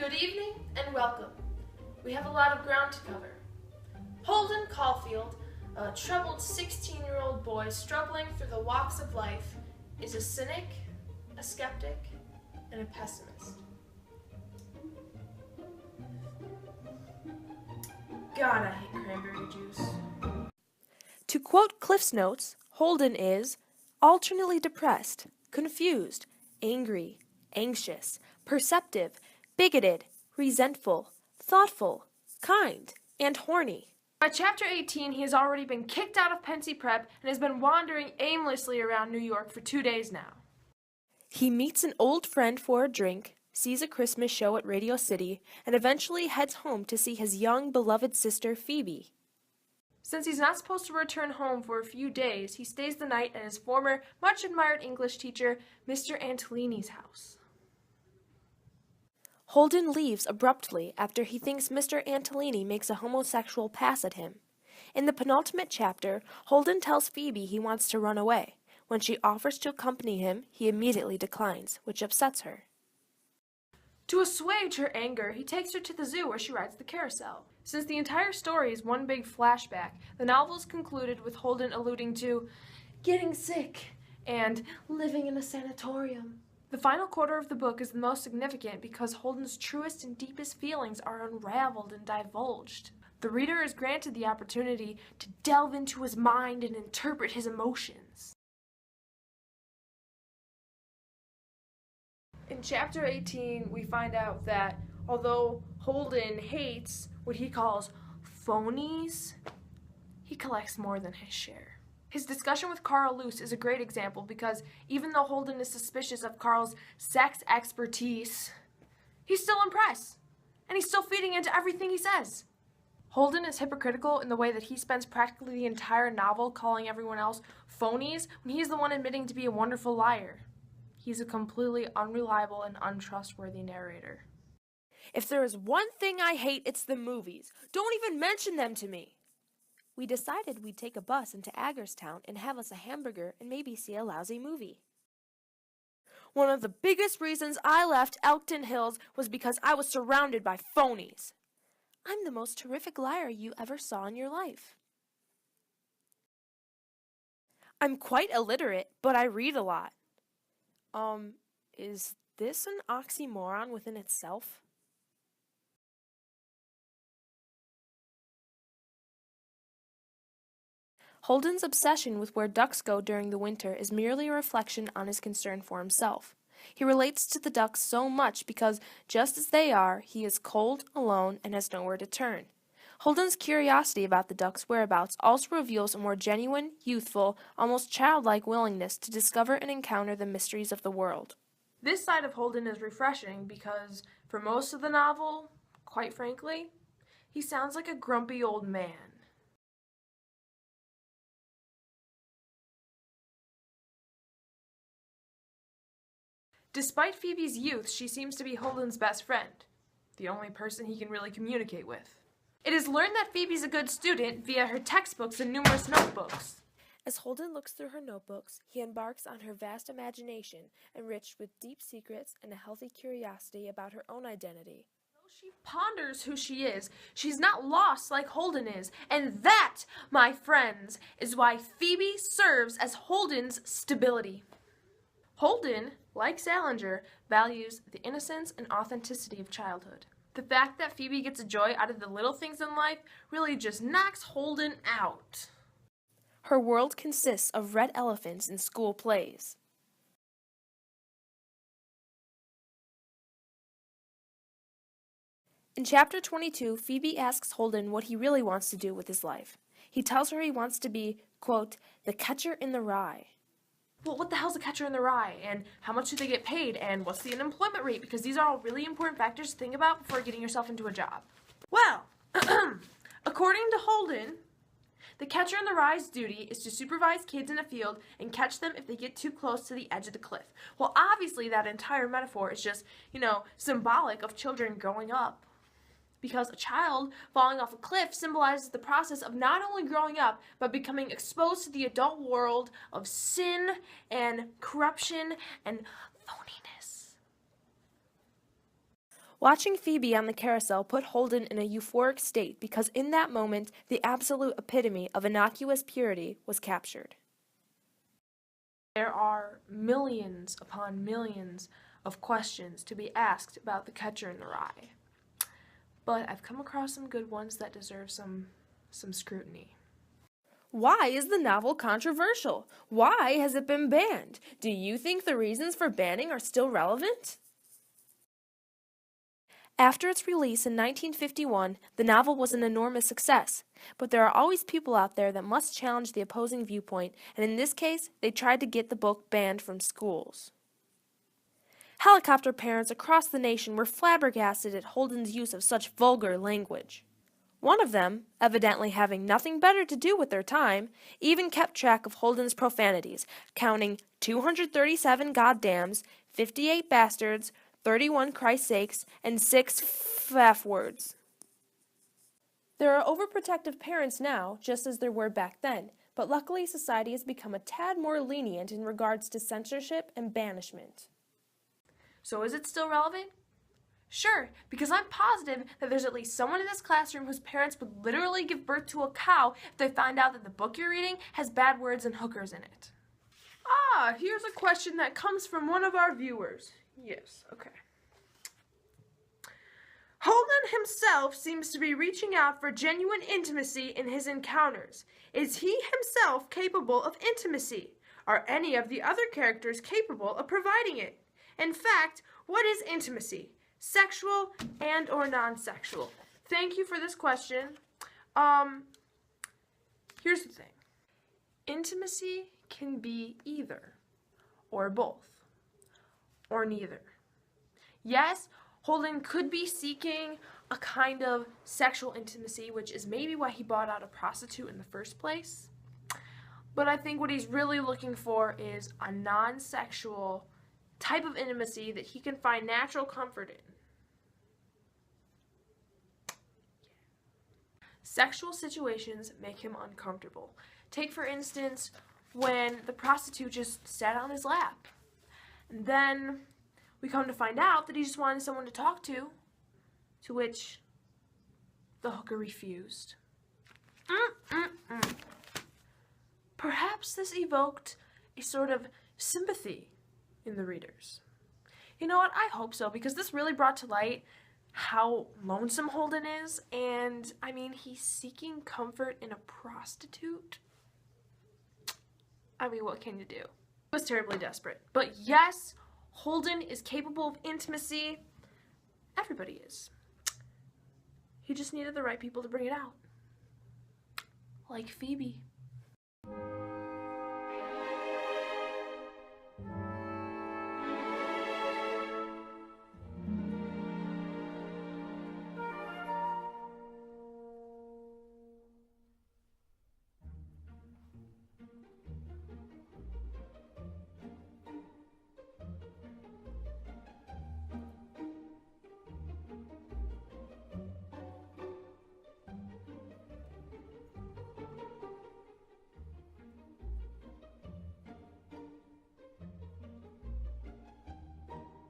Good evening and welcome. We have a lot of ground to cover. Holden Caulfield, a troubled 16-year-old boy struggling through the walks of life, is a cynic, a skeptic, and a pessimist. God, I hate cranberry juice. To quote Cliff's Notes, Holden is alternately depressed, confused, angry, anxious, perceptive, bigoted, resentful, thoughtful, kind, and horny. By chapter 18, he has already been kicked out of Pensy Prep and has been wandering aimlessly around New York for 2 days now. He meets an old friend for a drink, sees a Christmas show at Radio City, and eventually heads home to see his young, beloved sister, Phoebe. Since he's not supposed to return home for a few days, he stays the night at his former, much-admired English teacher, Mr. Antolini's house. Holden leaves abruptly after he thinks Mr. Antolini makes a homosexual pass at him. In the penultimate chapter, Holden tells Phoebe he wants to run away. When she offers to accompany him, he immediately declines, which upsets her. To assuage her anger, he takes her to the zoo where she rides the carousel. Since the entire story is one big flashback, the novel is concluded with Holden alluding to getting sick and living in a sanatorium. The final quarter of the book is the most significant because Holden's truest and deepest feelings are unraveled and divulged. The reader is granted the opportunity to delve into his mind and interpret his emotions. In chapter 18, we find out that although Holden hates what he calls phonies, he collects more than his share. His discussion with Carl Luce is a great example because even though Holden is suspicious of Carl's sex expertise, he's still impressed, and he's still feeding into everything he says. Holden is hypocritical in the way that he spends practically the entire novel calling everyone else phonies when he's the one admitting to be a wonderful liar. He's a completely unreliable and untrustworthy narrator. If there is one thing I hate, it's the movies. Don't even mention them to me. We decided we'd take a bus into Aggerstown and have us a hamburger and maybe see a lousy movie. One of the biggest reasons I left Elkton Hills was because I was surrounded by phonies. I'm the most terrific liar you ever saw in your life. I'm quite illiterate, but I read a lot. Is this an oxymoron within itself? Holden's obsession with where ducks go during the winter is merely a reflection on his concern for himself. He relates to the ducks so much because, just as they are, he is cold, alone, and has nowhere to turn. Holden's curiosity about the ducks' whereabouts also reveals a more genuine, youthful, almost childlike willingness to discover and encounter the mysteries of the world. This side of Holden is refreshing because, for most of the novel, quite frankly, he sounds like a grumpy old man. Despite Phoebe's youth, she seems to be Holden's best friend, the only person he can really communicate with. It is learned that Phoebe's a good student via her textbooks and numerous notebooks. As Holden looks through her notebooks, he embarks on her vast imagination, enriched with deep secrets and a healthy curiosity about her own identity. Though she ponders who she is, she's not lost like Holden is, and that, my friends, is why Phoebe serves as Holden's stability. Holden, like Salinger, values the innocence and authenticity of childhood. The fact that Phoebe gets a joy out of the little things in life really just knocks Holden out. Her world consists of red elephants in school plays. In chapter 22, Phoebe asks Holden what he really wants to do with his life. He tells her he wants to be, quote, the catcher in the rye. Well, what the hell's a catcher in the rye, and how much do they get paid, and what's the unemployment rate? Because these are all really important factors to think about before getting yourself into a job. Well, according to Holden, the catcher in the rye's duty is to supervise kids in a field and catch them if they get too close to the edge of the cliff. Well, obviously that entire metaphor is just, symbolic of children growing up. Because a child falling off a cliff symbolizes the process of not only growing up, but becoming exposed to the adult world of sin and corruption and phoniness. Watching Phoebe on the carousel put Holden in a euphoric state because in that moment the absolute epitome of innocuous purity was captured. There are millions upon millions of questions to be asked about The Catcher in the Rye, but I've come across some good ones that deserve some scrutiny. Why is the novel controversial? Why has it been banned? Do you think the reasons for banning are still relevant? After its release in 1951, the novel was an enormous success, but there are always people out there that must challenge the opposing viewpoint, and in this case, they tried to get the book banned from schools. Helicopter parents across the nation were flabbergasted at Holden's use of such vulgar language. One of them, evidently having nothing better to do with their time, even kept track of Holden's profanities, counting 237 goddams, 58 bastards, 31 Christ's sakes, and 6 F words. There are overprotective parents now, just as there were back then, but luckily society has become a tad more lenient in regards to censorship and banishment. So is it still relevant? Sure, because I'm positive that there's at least someone in this classroom whose parents would literally give birth to a cow if they find out that the book you're reading has bad words and hookers in it. Ah, here's a question that comes from one of our viewers. Yes, okay. Holden himself seems to be reaching out for genuine intimacy in his encounters. Is he himself capable of intimacy? Are any of the other characters capable of providing it? In fact, what is intimacy? Sexual and or non-sexual? Thank you for this question. Here's the thing. Intimacy can be either, or both, or neither. Yes, Holden could be seeking a kind of sexual intimacy, which is maybe why he bought out a prostitute in the first place. But I think what he's really looking for is a non-sexual type of intimacy that he can find natural comfort in. Sexual situations make him uncomfortable. Take, for instance, when the prostitute just sat on his lap. And then we come to find out that he just wanted someone to talk to which the hooker refused. Perhaps this evoked a sort of sympathy in the readers. You know what? I hope so, because this really brought to light how lonesome Holden is, and I mean, he's seeking comfort in a prostitute. I mean, what can you do? He was terribly desperate. But yes, Holden is capable of intimacy. Everybody is. He just needed the right people to bring it out. Like Phoebe.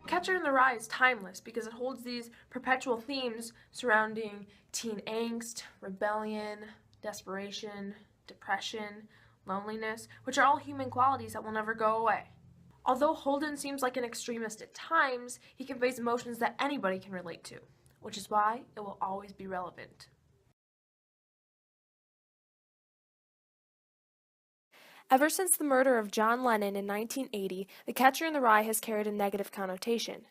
Catcher in the Rye is timeless because it holds these perpetual themes surrounding teen angst, rebellion, desperation, depression, loneliness, which are all human qualities that will never go away. Although Holden seems like an extremist at times, he conveys emotions that anybody can relate to, which is why it will always be relevant. Ever since the murder of John Lennon in 1980, The Catcher in the Rye has carried a negative connotation.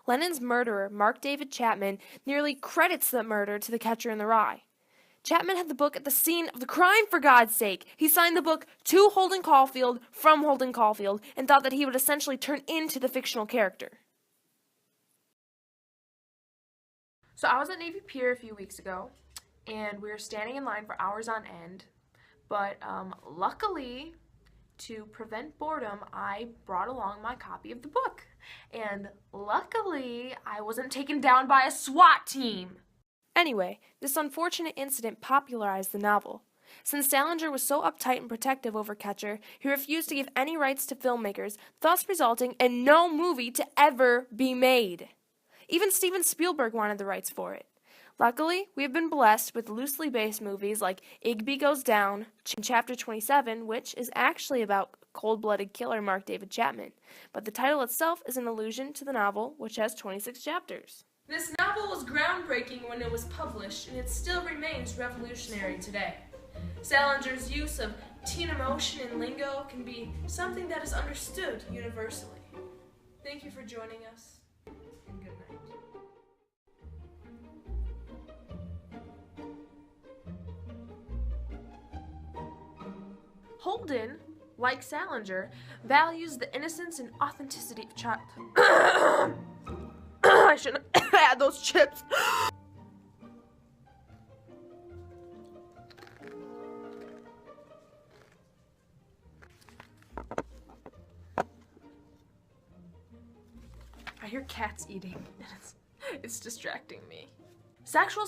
Lennon's murderer, Mark David Chapman, nearly credits the murder to The Catcher in the Rye. Chapman had the book at the scene of the crime, for God's sake. He signed the book to Holden Caulfield from Holden Caulfield and thought that he would essentially turn into the fictional character. So I was at Navy Pier a few weeks ago, and we were standing in line for hours on end, but luckily, to prevent boredom, I brought along my copy of the book. And luckily, I wasn't taken down by a SWAT team. Anyway, this unfortunate incident popularized the novel. Since Salinger was so uptight and protective over Catcher, he refused to give any rights to filmmakers, thus resulting in no movie to ever be made. Even Steven Spielberg wanted the rights for it. Luckily, we have been blessed with loosely based movies like Igby Goes Down and Chapter 27, which is actually about cold-blooded killer Mark David Chapman, but the title itself is an allusion to the novel, which has 26 chapters. This novel was groundbreaking when it was published, and it still remains revolutionary today. Salinger's use of teen emotion and lingo can be something that is understood universally. Thank you for joining us, and good night. Holden, like Salinger, values the innocence and authenticity of child. I shouldn't have had those chips. I hear cats eating, and it's distracting me. Sexual